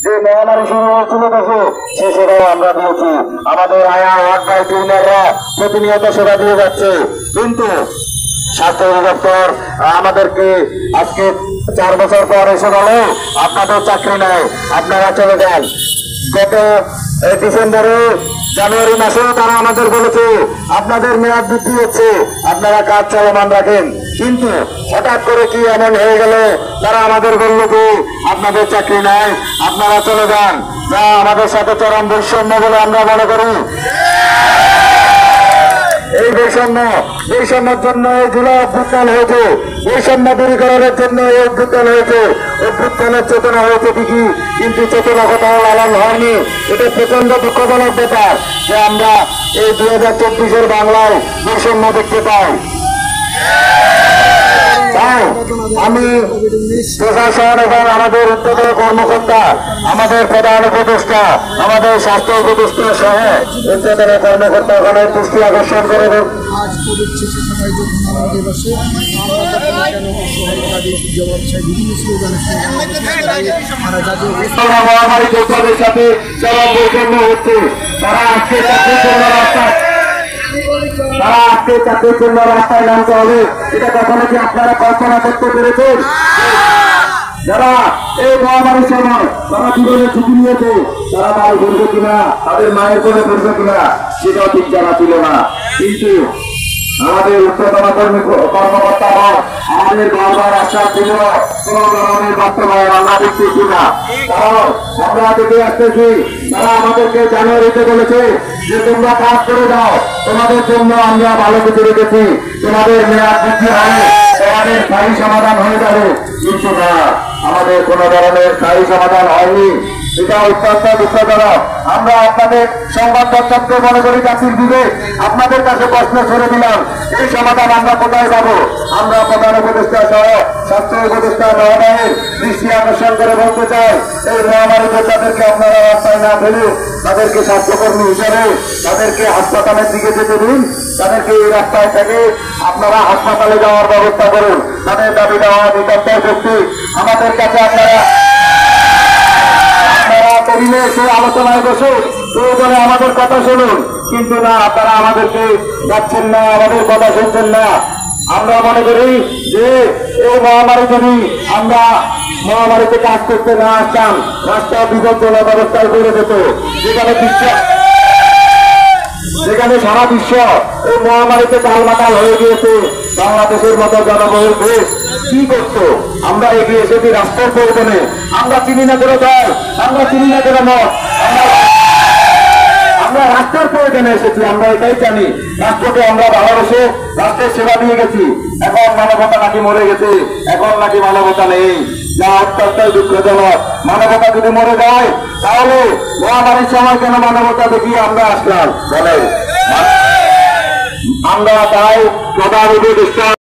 যে মহামারী শুরু হয়েছিল দেশে সে সেটাও আমরা দিয়েছি। আমাদের আয়া ওয়ার্ড বাই ট্রেনাররা প্রতিনিয়ত সেবা দিয়ে যাচ্ছে, কিন্তু স্বাস্থ্য অধিদপ্তর আমাদেরকে আজকে 4 বছর পর এসে বলে আপনাদের চাকরি নাই, আপনারা চলে যান। গত ডিসেম্বরে জানুয়ারি মাসে তারা আমাদের বলেছে আপনাদের মেয়াদ বৃদ্ধি হচ্ছে, আপনারা কাজ চলমান রাখেন। কিন্তু হঠাৎ করে কি এমন হয়ে গেল, তারা আমাদের বলল যে আপনাদের চাকরি নাই, আপনারা চলে যান। যা আমাদের সাথে চরম বৈষম্য বলে আমরা মনে করি। এই বৈষম্যের জন্য এই জুলাই অভ্যুত্থান হয়েছে, বৈষম্য দূরীকরণের জন্য এই অভ্যুত্থান হয়েছে। অভ্যুত্থানের চেতনা হয়েছে ঠিকই, কিন্তু চেতনা কোথাও লালন হয়নি। এটা প্রচন্ড দুঃখজনক ব্যাপার যে আমরা এই 2024-এর বাংলায় বৈষম্য দেখতে পাই। আমি প্রশাসন এবং আমাদের উচ্চতর কর্মকর্তা, আমাদের প্রধান উপদেষ্টা, আমাদের স্বাস্থ্য উপদেষ্টা সহ উচ্চতর কর্মকর্তাগণের দৃষ্টি আকর্ষণ করে মহামারী যোদ্ধাদের সাথে চরম বৈষম্য হচ্ছে। তারা আজকে চাকরির জন্য রাস্তায় নামতে হবে, এটা কখনো কি আপনারা কল্পনা করতে পেরেছেন? যারা এই মহামারীর সময় তারা জীবনে ঝুঁকি নিয়েছে, তারা মাল করবে কিনা, তাদের মায়ের কোলে করবে কিনা, সেটাও ঠিক জানা ছিল না। কিন্তু আমাদের উচ্চতম কর্মকর্তা আমাদের বারবার আশ্বাস দিল কোন ধরনের বাস্তবায়ন আমরা দেখতেছি না। কারণ আমরা দেখে আসতেছি তারা আমাদেরকে জানুয়ারিতে বলেছে যে তোমরা কাজ করে যাও, তোমাদের জন্য আমরা ভালো কিছু রেখেছি, তোমাদের মেয়াদ বৃদ্ধি হবে, তোমাদের স্থায়ী সমাধান হয়ে যাবে। কিন্তু না, আমাদের কোন ধরনের স্থায়ী সমাধান হয়নি। এটা অত্যন্ত দুঃখজনক। আমরা আপনাদের সংবাদ মাধ্যমকে মনে করি চাকরির দিবে, আপনাদের কাছে প্রশ্ন ছেড়ে দিলাম, এই সমাধান আমরা কোথায় যাবো? আমরা প্রধান উপদেষ্টা সহ স্বাস্থ্য উপদেষ্টা মহোদয়ের দৃষ্টি আকর্ষণ করে বলতে চাই, এই মহামারী যোদ্ধাদেরকে আপনারা রাস্তায় না ফেলে তাদেরকে স্বাস্থ্যকর্মী হিসেবে তাদেরকে হাসপাতালের দিকে যেতে দিন। তাদেরকে এই রাস্তায় থেকে আপনারা হাসপাতালে যাওয়ার ব্যবস্থা করুন। তাদের দাবি দেওয়া নিতান্তই যৌক্তিক। আমাদের কাছে আপনারা সে আলোচনায় বসে প্রয়োজনে আমাদের কথা শুনুন, কিন্তু না, তারা আমাদেরকে যাচ্ছেন না, আমাদের কথা শুনছেন না। আমরা মনে করি যে এই মহামারী যদি আমরা মহামারীতে কাজ করতে না আসতাম, রাস্তা বিপজ্জনক ব্যবস্থায় করে যেত, যেখানে সারা বিশ্ব এই মহামারীতে টালমাটাল হয়ে গিয়েছে। বাংলাদেশের মতো জনবহুল দেশ কি করতো? আমরা এগিয়ে এসেছি রাষ্ট্রের প্রয়োজনে। আমরা চিনি না করে দল, আমরা চিনি না করে মত, আমরা রাষ্ট্রের প্রয়োজনে এসেছি। আমরা এটাই জানি, রাষ্ট্রকে আমরা ভালোবেসে রাষ্ট্রের সেবা দিয়ে গেছি। এখন মানবতা নাকি মরে গেছে, এখন নাকি মানবতা নেই, যা অত্যন্ত দুঃখজনক। মানবতা যদি মরে যায় তাহলে মহামারীর সময় কেন মানবতা দেখিয়ে আমরা আসলাম বলে? আমরা তাই প্রধান উপদেষ্টা